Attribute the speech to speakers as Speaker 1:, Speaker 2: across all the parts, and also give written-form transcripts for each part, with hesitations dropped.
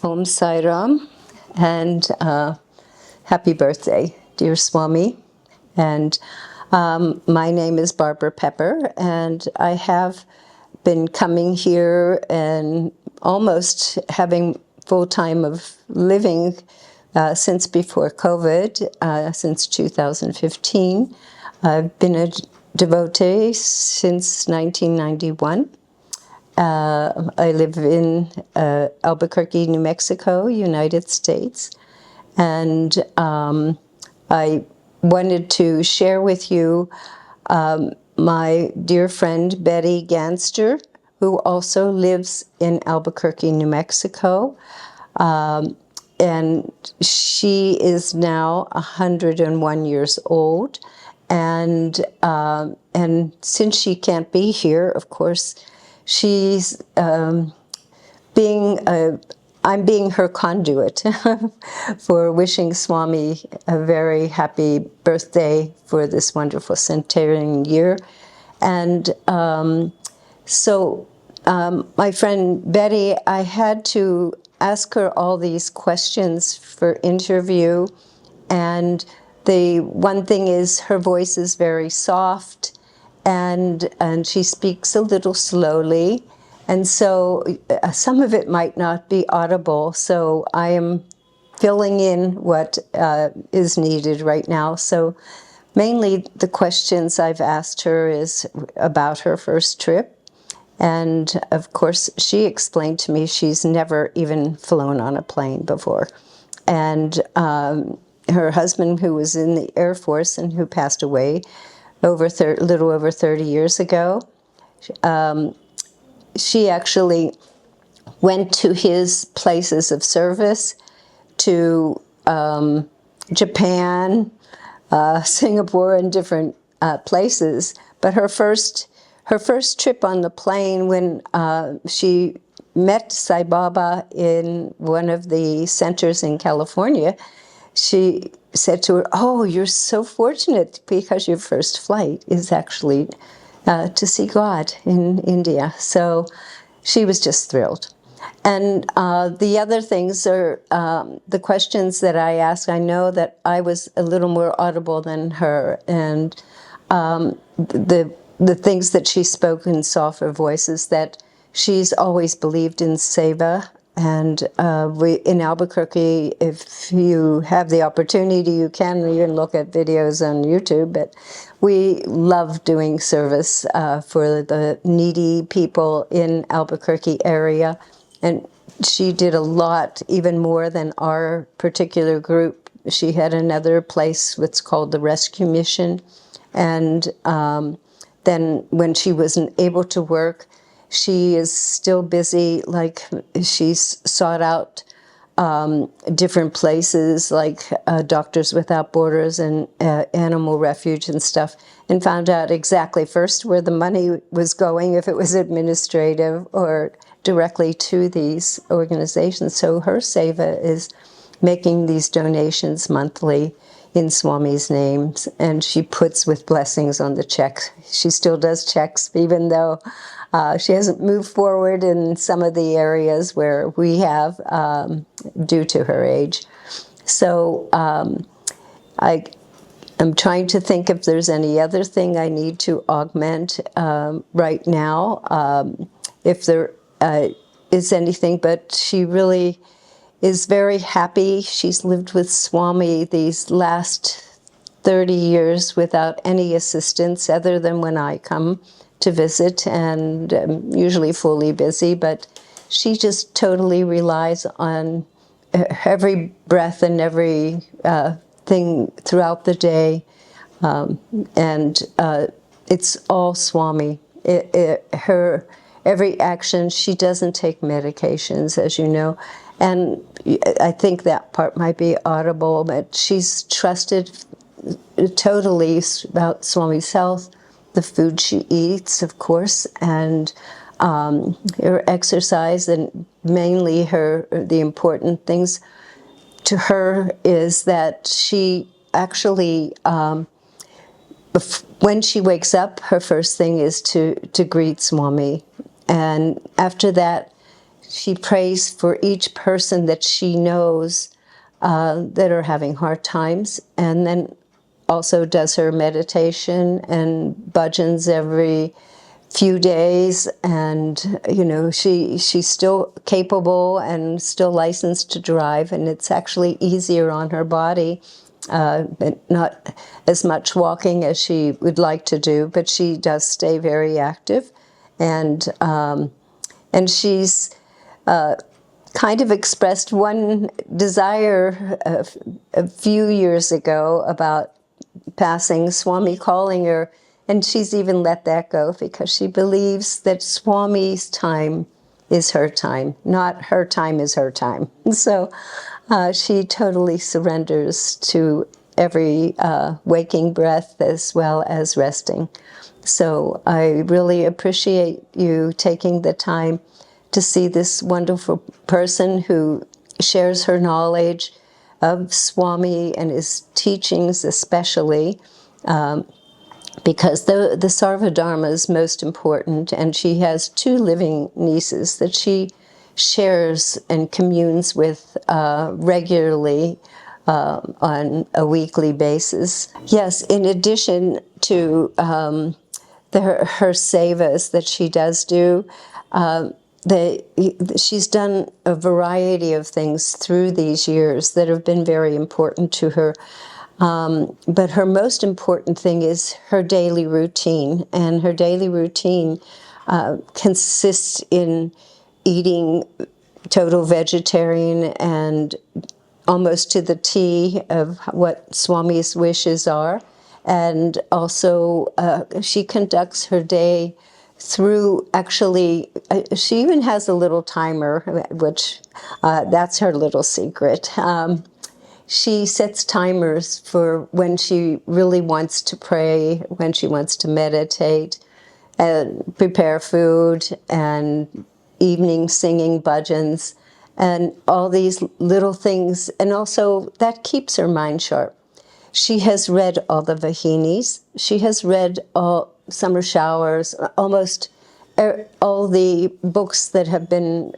Speaker 1: Om Sai Ram, and happy birthday, dear Swamy. And my name is Barbara Pepper, and I have been coming here and almost having full time of living since before COVID, since 2015. I've been a devotee since 1991. I live in Albuquerque, New Mexico, United States, and I wanted to share with you my dear friend Betty Ganster, who also lives in Albuquerque, New Mexico, and she is now 101 years old, and since she can't be here, of course, she's I'm being her conduit for wishing Swamy a very happy birthday for this wonderful centenarian year. And my friend Betty, I had to ask her all these questions for interview, and the one thing is her voice is very soft, and she speaks a little slowly, and so some of it might not be audible, so I am filling in what is needed right now. So mainly the questions I've asked her is about her first trip, and of course she explained to me she's never even flown on a plane before, and her husband, who was in the Air Force and who passed away a little over 30 years ago, she actually went to his places of service to Japan, Singapore, and different places. But her first trip on the plane, when she met Sai Baba in one of the centers in California, she said to her, "Oh, you're so fortunate because your first flight is actually to see God in India." So she was just thrilled. And the other things are the questions that I asked. I know that I was a little more audible than her, and the things that she spoke in softer voices, that she's always believed in seva. And we in Albuquerque, if you have the opportunity, you can even look at videos on YouTube, but we love doing service for the needy people in Albuquerque area. And she did a lot, even more than our particular group. She had another place, what's called the Rescue Mission. And then when she wasn't able to work, she is still busy, like she's sought out different places like Doctors Without Borders and Animal Refuge and stuff, and found out exactly first where the money was going, if it was administrative or directly to these organizations. So her seva is making these donations monthly in Swamy's names, and she puts with blessings on the check. She still does checks, even though she hasn't moved forward in some of the areas where we have due to her age. So I am trying to think if there's any other thing I need to augment right now, if there is anything, but she really is very happy. She's lived with Swamy these last 30 years without any assistance other than when I come to visit, and usually fully busy, but she just totally relies on every breath and every thing throughout the day, and it's all Swamy. Her every action, she doesn't take medications, as you know, and I think that part might be audible, but she's trusted totally about Swamy's health, the food she eats, of course, and her exercise, and mainly the important things to her is that she actually, when she wakes up, her first thing is to greet Swamy, and after that, she prays for each person that she knows that are having hard times, and then also does her meditation and bhajans every few days. And she's still capable and still licensed to drive, and it's actually easier on her body. But not as much walking as she would like to do, but she does stay very active, and she's kind of expressed one desire a few years ago about passing, Swamy calling her, and she's even let that go because she believes that Swamy's time is her time, not her time is her time. So she totally surrenders to every waking breath as well as resting. So I really appreciate you taking the time to see this wonderful person who shares her knowledge of Swamy and his teachings especially, because the Sarvadharma is most important, and she has 2 living nieces that she shares and communes with regularly on a weekly basis. Yes, in addition to her sevas that she does do, she's done a variety of things through these years that have been very important to her. But her most important thing is her daily routine. And her daily routine consists in eating total vegetarian and almost to the T of what Swamy's wishes are. And also she conducts her day through, actually, she even has a little timer, which that's her little secret. She sets timers for when she really wants to pray, when she wants to meditate, and prepare food, and evening singing bhajans, and all these little things. And also that keeps her mind sharp. She has read all the Vahinis. She has read all Summer Showers, almost all the books that have been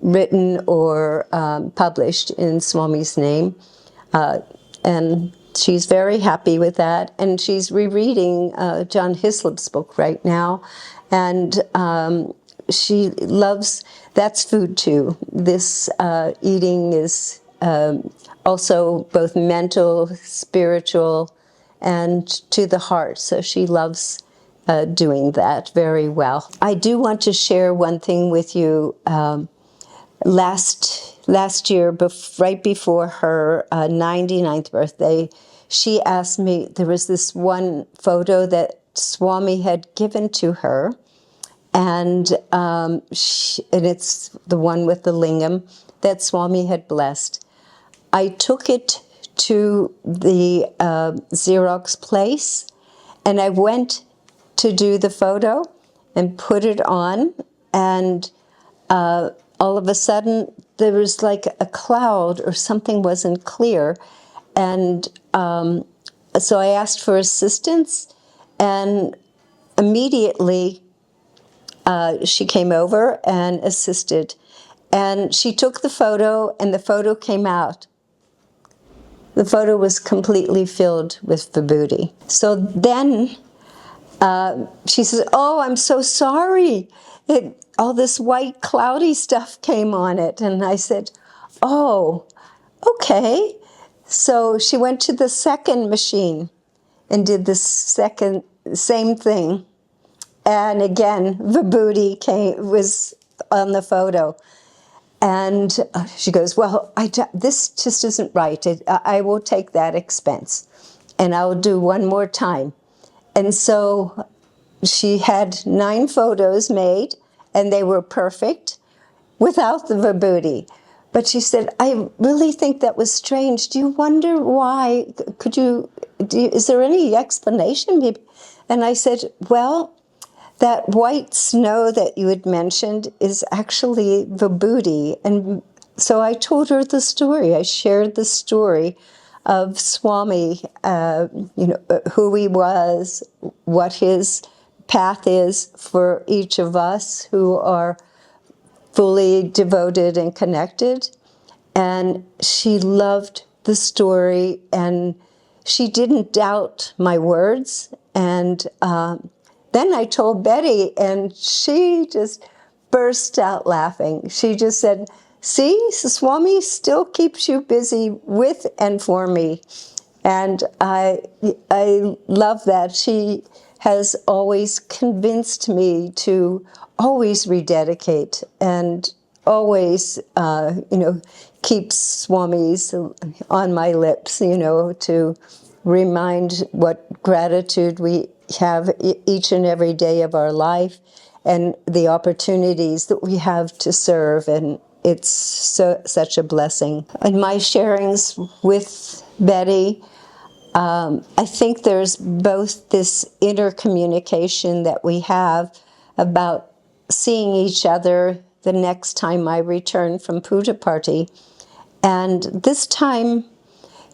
Speaker 1: written or published in Swamy's name. And she's very happy with that. And she's rereading John Hislop's book right now. And she loves, that's food too. This eating is also both mental, spiritual, and to the heart. So she loves doing that very well. I do want to share one thing with you. Last year, right before her 99th birthday, she asked me, there was this one photo that Swamy had given to her, and it's the one with the lingam that Swamy had blessed. I took it to the Xerox place, and I went to do the photo and put it on, and all of a sudden there was like a cloud or something wasn't clear, and so I asked for assistance, and immediately she came over and assisted, and she took the photo, and the photo came out. The photo was completely filled with vibhuti. So then she says, "Oh, I'm so sorry. All this white cloudy stuff came on it." And I said, "Oh, okay." So she went to the second machine and did the same thing. And again, vibhuti was on the photo. And she goes, "Well, this just isn't right. I will take that expense, and I'll do one more time." And so she had 9 photos made, and they were perfect without the vibhuti. But she said, "I really think that was strange. Do you wonder why? Is there any explanation?" And I said, "Well, that white snow that you had mentioned is actually vibhuti." And so I told her the story. I shared the story of Swamy, who he was, what his path is for each of us who are fully devoted and connected. And she loved the story, and she didn't doubt my words. And then I told Betty, and she just burst out laughing. She just said, "See, Swamy still keeps you busy with and for me." And I love that. She has always convinced me to always rededicate and always, keep Swamys on my lips, to remind what gratitude we have each and every day of our life and the opportunities that we have to serve. And it's such a blessing. In my sharings with Betty, I think there's both this inner communication that we have about seeing each other the next time I return from Puja Party. And this time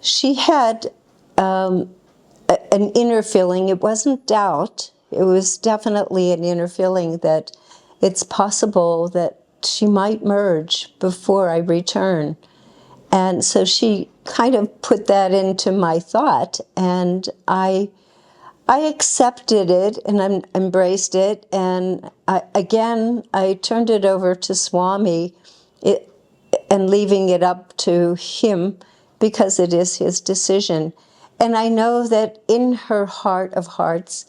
Speaker 1: she had an inner feeling. It wasn't doubt. It was definitely an inner feeling that it's possible that she might merge before I return. And so she kind of put that into my thought, and I accepted it and I embraced it. And I turned it over to Swamy and leaving it up to him because it is his decision. And I know that in her heart of hearts,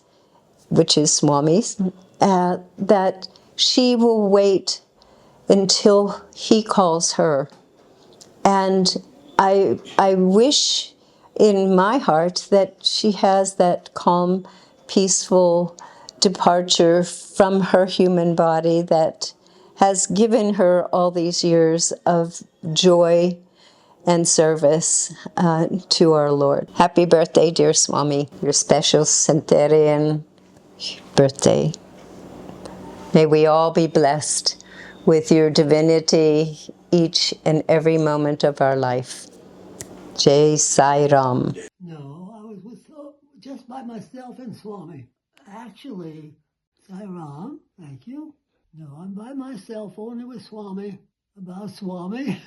Speaker 1: which is Swamy's, that she will wait until he calls her. And I wish in my heart that she has that calm, peaceful departure from her human body that has given her all these years of joy and service to our Lord. Happy birthday, dear Swamy, your special centenarian birthday. May we all be blessed with your divinity each and every moment of our life. Jai Sai Ram.
Speaker 2: No, I was just by myself and Swamy. Actually, Sai Ram, thank you. No, I'm by myself, only with Swamy, about Swamy.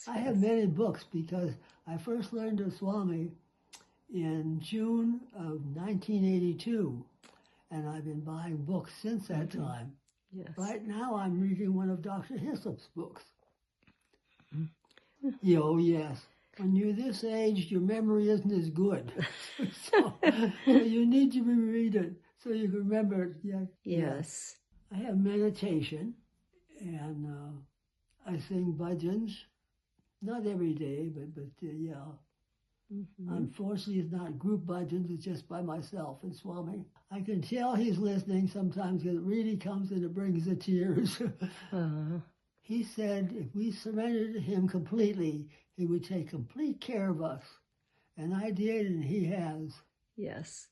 Speaker 2: I have many books because I first learned of Swamy in June of 1982, and I've been buying books since that time.
Speaker 3: Yes.
Speaker 2: Right now, I'm reading one of Dr. Hyssop's books. Oh, yes. When you're this age, your memory isn't as good. so you need to reread it so you can remember it. Yeah.
Speaker 3: Yes.
Speaker 2: I have meditation, and I sing bhajans. Not every day, but yeah.
Speaker 3: Mm-hmm.
Speaker 2: Unfortunately, it's not group bhajans, it's just by myself and Swamy. I can tell he's listening sometimes because it really comes and it brings the tears. He said if we surrendered to him completely, he would take complete care of us. And I did, and he has.
Speaker 3: Yes.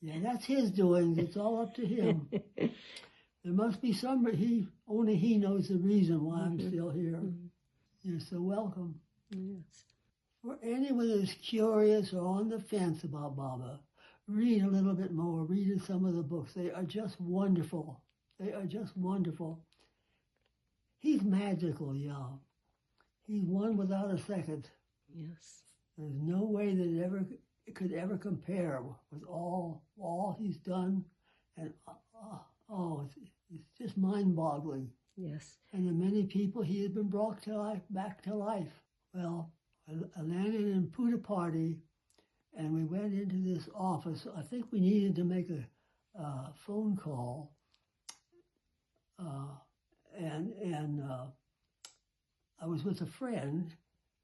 Speaker 2: Yeah, that's his doings. It's all up to him. There must be somebody, only he knows the reason why I'm still here. You're so welcome.
Speaker 3: Yes.
Speaker 2: For anyone who's curious or on the fence about Baba, read a little bit more. Read some of the books. They are just wonderful. They are just wonderful. He's magical, y'all. He's one without a second.
Speaker 3: Yes.
Speaker 2: There's no way that it could ever compare with all he's done, and it's just mind-boggling.
Speaker 3: Yes.
Speaker 2: And the many people he has been brought back to life. Well, I landed in Puja Party, and we went into this office. I think we needed to make a phone call, and I was with a friend,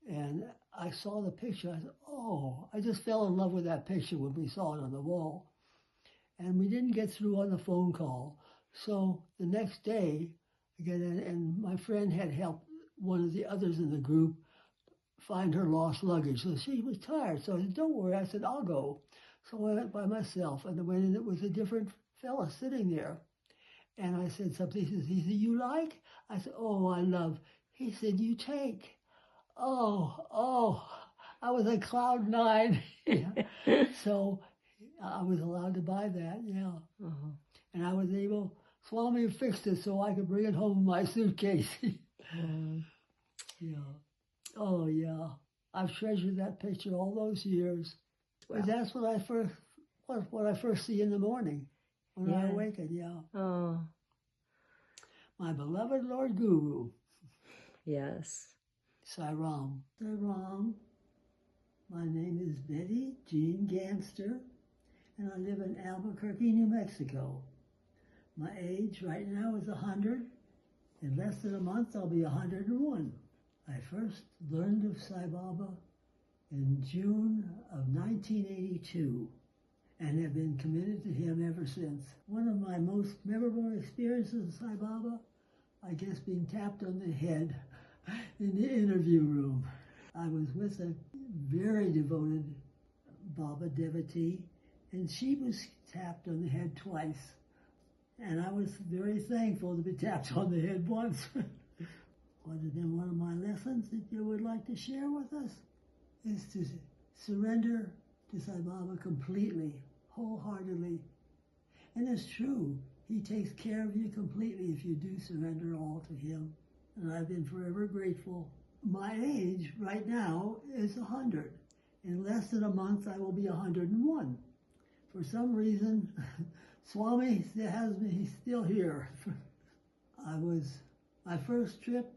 Speaker 2: and I saw the picture. I said, oh, I just fell in love with that picture when we saw it on the wall. And we didn't get through on the phone call. So the next day, again, and my friend had helped one of the others in the group find her lost luggage. So she was tired. So I said, don't worry. I said, I'll go. So I went by myself, and I went in. It was a different fella sitting there. And I said something. He said, you like? I said, oh, I love. He said, you take. Oh, I was at cloud 9. So I was allowed to buy that, yeah. And I was able, Swamy fixed it so I could bring it home in my suitcase. Yeah. Oh, yeah. I've treasured that picture all those years.
Speaker 3: Wow.
Speaker 2: That's what I first see in the morning when I awaken, yeah.
Speaker 3: Oh,
Speaker 2: My beloved Lord Guru,
Speaker 3: yes.
Speaker 2: Sai Ram. Sai Ram. My name is Betty Jean Ganster, and I live in Albuquerque, New Mexico. My age right now is 100. In less than a month, I'll be 101. I first learned of Sai Baba in June of 1982 and have been committed to him ever since. One of my most memorable experiences of Sai Baba, I guess being tapped on the head in the interview room. I was with a very devoted Baba devotee, and she was tapped on the head twice. And I was very thankful to be tapped on the head once. What has been one of my lessons that you would like to share with us is to surrender to Sai Baba completely, wholeheartedly. And it's true, he takes care of you completely if you do surrender all to him. And I've been forever grateful. My age right now is 100. In less than a month, I will be 101. For some reason, Swamy has me, he's still here. My first trip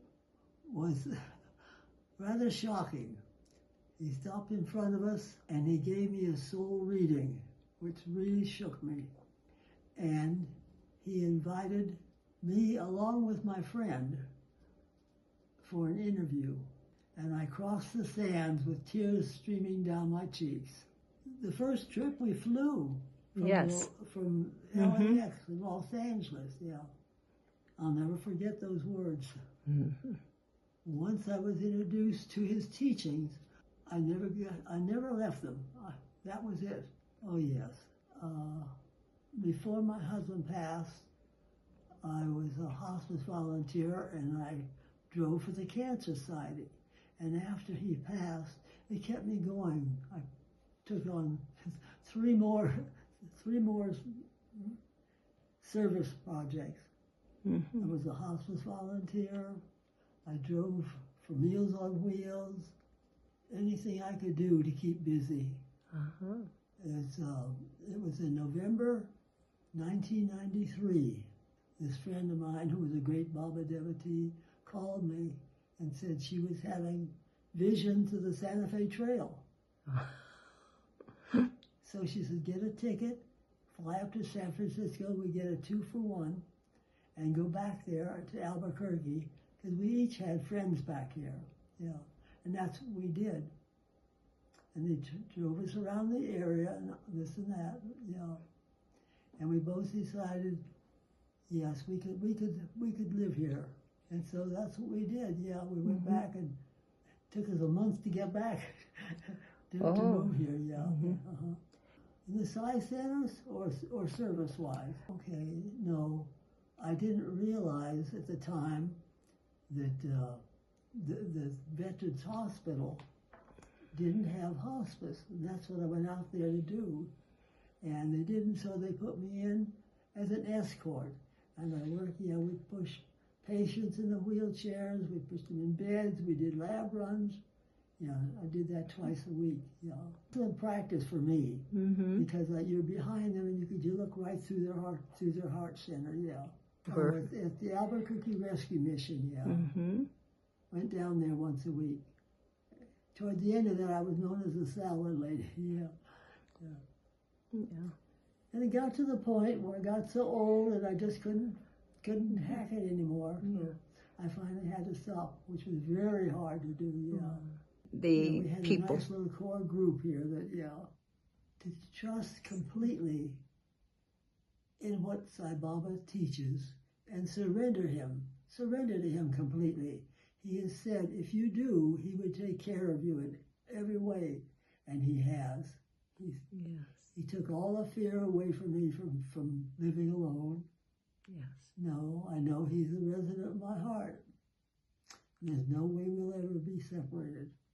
Speaker 2: was rather shocking. He stopped in front of us and he gave me a soul reading, which really shook me. And he invited me along with my friend for an interview. And I crossed the sands with tears streaming down my cheeks. The first trip we flew from LAX in Los Angeles, yeah. I'll never forget those words.
Speaker 3: Mm-hmm.
Speaker 2: Once I was introduced to his teachings, I never left them. That was it. Oh yes. Before my husband passed, I was a hospice volunteer and I drove for the Cancer Society. And after he passed, it kept me going. I took on three more service projects.
Speaker 3: Mm-hmm.
Speaker 2: I was a hospice volunteer. I drove for Meals on Wheels. Anything I could do to keep busy.
Speaker 3: Uh-huh.
Speaker 2: It was in November 1993. This friend of mine, who was a great Baba devotee, called me and said she was having visions of the Santa Fe Trail. So she said, get a ticket, fly up to San Francisco, we get a 2-for-1, and go back there to Albuquerque, because we each had friends back here, you know, and that's what we did. And they drove us around the area and this and that, you know, and we both decided, yes, we could live here, and so that's what we did. Yeah, we went back, and it took us a month to get back to move here. Yeah.
Speaker 3: Mm-hmm.
Speaker 2: In the Sai Centers or service-wise? Okay, no, I didn't realize at the time that the Veterans Hospital didn't have hospice, and that's what I went out there to do. And they didn't, so they put me in as an escort. And I worked, you know, we pushed patients in the wheelchairs, we pushed them in beds, we did lab runs. You know, I did that twice a week, you know. It's a practice for me, because you're behind them and you look right through their heart center, yeah. At the Albuquerque Rescue Mission, yeah. Went down there once a week. Toward the end of that, I was known as the salad lady, yeah. And it got to the point where I got so old that I just couldn't hack it anymore. So I finally had to stop, which was very hard to do, yeah. We had a nice little core group here that, to trust completely in what Sai Baba teaches and surrender to him completely. He has said, if you do, he would take care of you in every way, and he has. He took all the fear away from me from living alone.
Speaker 3: Yes.
Speaker 2: No, I know he's the resident of my heart. There's no way we'll ever be separated.